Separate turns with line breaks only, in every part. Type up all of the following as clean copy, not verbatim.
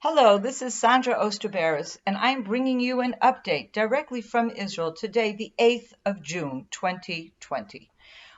Hello, this is Sondra Oster Baras, and I'm bringing you an update directly from Israel today, the 8th of June, 2020.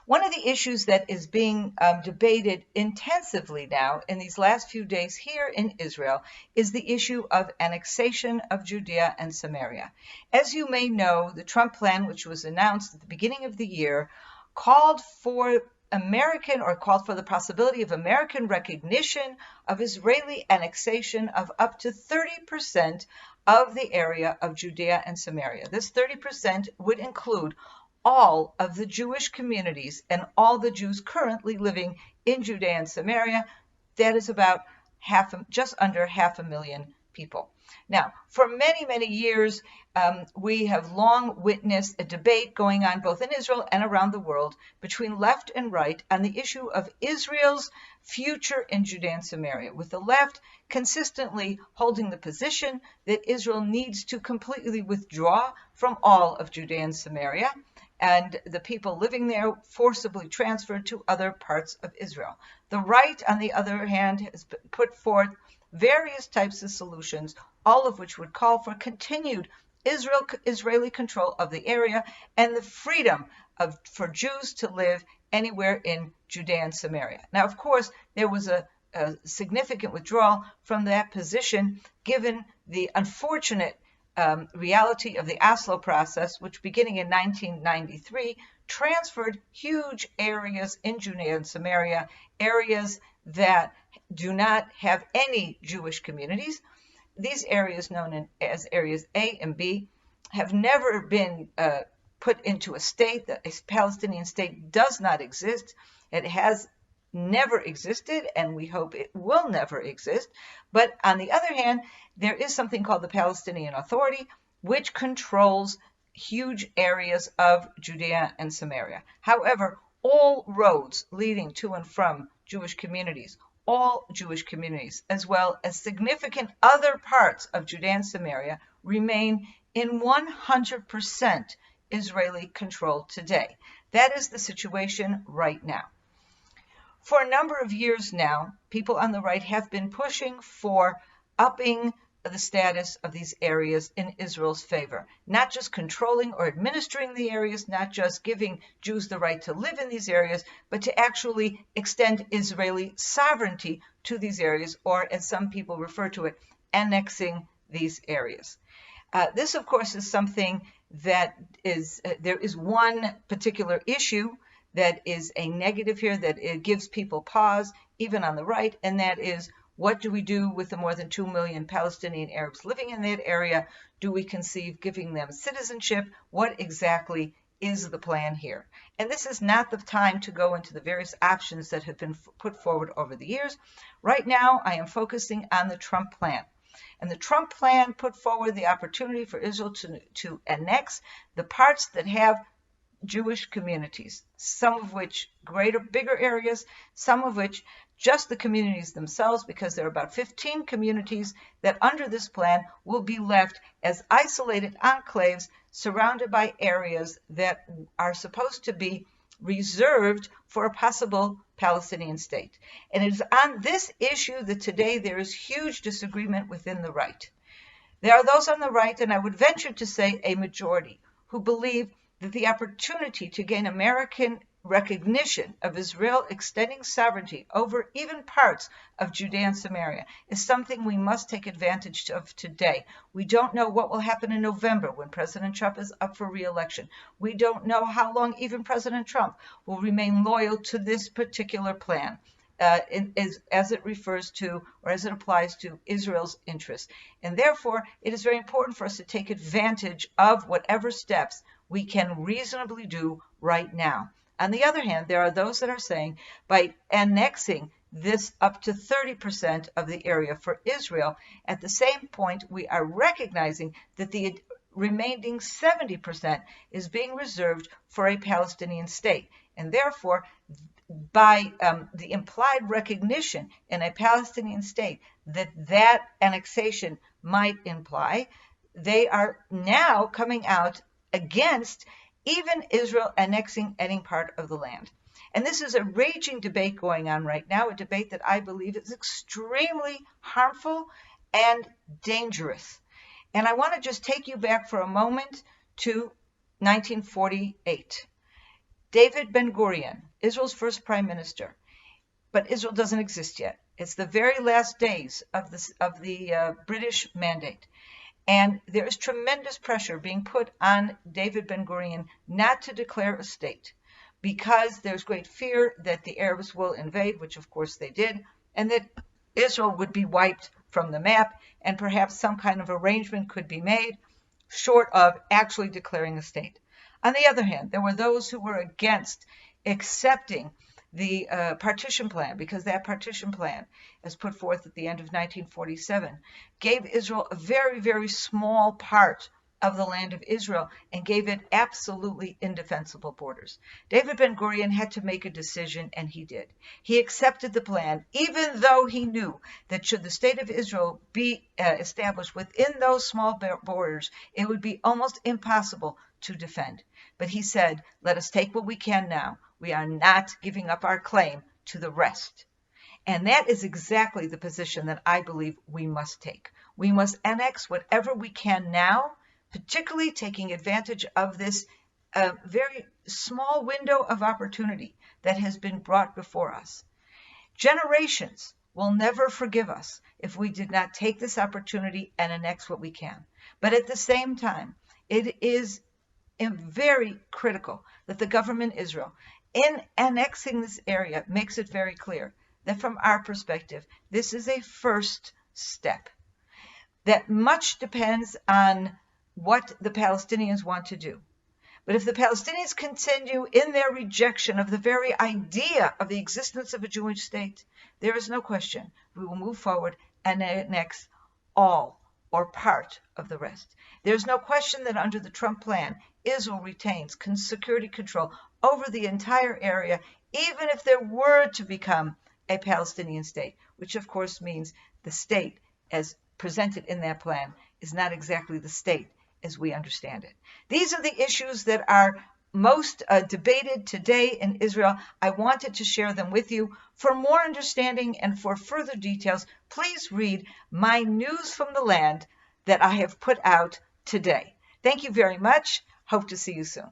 One of the issues that is being debated intensively now in these last few days here in Israel is the issue of annexation of Judea and Samaria. As you may know, the Trump plan, which was announced at the beginning of the year, called for the possibility of American recognition of Israeli annexation of up to 30% of the area of Judea and Samaria. This 30% would include all of the Jewish communities and all the Jews currently living in Judea and Samaria. That is about just under 500,000 people. Now, for many, many years, we have long witnessed a debate going on both in Israel and around the world between left and right on the issue of Israel's future in Judea and Samaria, with the left consistently holding the position that Israel needs to completely withdraw from all of Judea and Samaria, and the people living there forcibly transferred to other parts of Israel. The right, on the other hand, has put forth various types of solutions, all of which would call for continued Israeli control of the area and the freedom for Jews to live anywhere in Judea and Samaria. Now, of course, there was a significant withdrawal from that position given the unfortunate reality of the Oslo Process, which beginning in 1993 transferred huge areas in Judea and Samaria, areas that do not have any Jewish communities. These areas, known as areas A and B, have never been put into a state. A Palestinian state does not exist. It has never existed, and we hope it will never exist. But on the other hand, there is something called the Palestinian Authority, which controls huge areas of Judea and Samaria. However, all roads leading to and from Jewish communities, all Jewish communities, as well as significant other parts of Judea and Samaria, remain in 100% Israeli control today. That is the situation right now. For a number of years now, people on the right have been pushing for upping the status of these areas in Israel's favor, not just controlling or administering the areas, not just giving Jews the right to live in these areas, but to actually extend Israeli sovereignty to these areas, or as some people refer to it, annexing these areas. This, of course, is something that there is one particular issue that is a negative here, that it gives people pause, even on the right, and that is, what do we do with the more than 2 million Palestinian Arabs living in that area? Do we conceive giving them citizenship? What exactly is the plan here? And this is not the time to go into the various options that have been put forward over the years. Right now, I am focusing on the Trump plan. And the Trump plan put forward the opportunity for Israel to annex the parts that have Jewish communities, some of which bigger areas, some of which just the communities themselves, because there are about 15 communities that under this plan will be left as isolated enclaves surrounded by areas that are supposed to be reserved for a possible Palestinian state. And it is on this issue that today there is huge disagreement within the right. There are those on the right, and I would venture to say a majority, who believe that the opportunity to gain American recognition of Israel extending sovereignty over even parts of Judea and Samaria is something we must take advantage of today. We don't know what will happen in November when President Trump is up for re-election. We don't know how long even President Trump will remain loyal to this particular plan as it refers to, or as it applies to, Israel's interests. And therefore, it is very important for us to take advantage of whatever steps we can reasonably do right now. On the other hand, there are those that are saying by annexing this up to 30% of the area for Israel, at the same point, we are recognizing that the remaining 70% is being reserved for a Palestinian state. And therefore, by the implied recognition in a Palestinian state that annexation might imply, they are now coming out against even Israel annexing any part of the land. And this is a raging debate going on right now, a debate that I believe is extremely harmful and dangerous. And I want to just take you back for a moment to 1948. David Ben Gurion, Israel's first prime minister, but Israel doesn't exist yet. It's the very last days of the British mandate. And there is tremendous pressure being put on David Ben Gurion not to declare a state, because there's great fear that the Arabs will invade, which of course they did, and that Israel would be wiped from the map, and perhaps some kind of arrangement could be made, short of actually declaring a state. On the other hand, there were those who were against accepting the partition plan, because that partition plan, as put forth at the end of 1947, gave Israel a very, very small part of the land of Israel and gave it absolutely indefensible borders. David Ben Gurion had to make a decision, and he did. He accepted the plan, even though he knew that should the state of Israel be established within those small borders, it would be almost impossible to defend. But he said, let us take what we can now. We are not giving up our claim to the rest. And that is exactly the position that I believe we must take. We must annex whatever we can now, particularly taking advantage of this very small window of opportunity that has been brought before us. Generations will never forgive us if we did not take this opportunity and annex what we can. But at the same time, it is very critical that the government Israel, in annexing this area, makes it very clear that from our perspective, this is a first step. That much depends on what the Palestinians want to do. But if the Palestinians continue in their rejection of the very idea of the existence of a Jewish state, there is no question we will move forward and annex all or part of the rest. There's no question that under the Trump plan, Israel retains security control over the entire area, even if there were to become a Palestinian state, which of course means the state as presented in that plan is not exactly the state as we understand it. These are the issues that are most debated today in Israel. I wanted to share them with you. For more understanding and for further details, please read my News from the Land that I have put out today. Thank you very much. Hope to see you soon.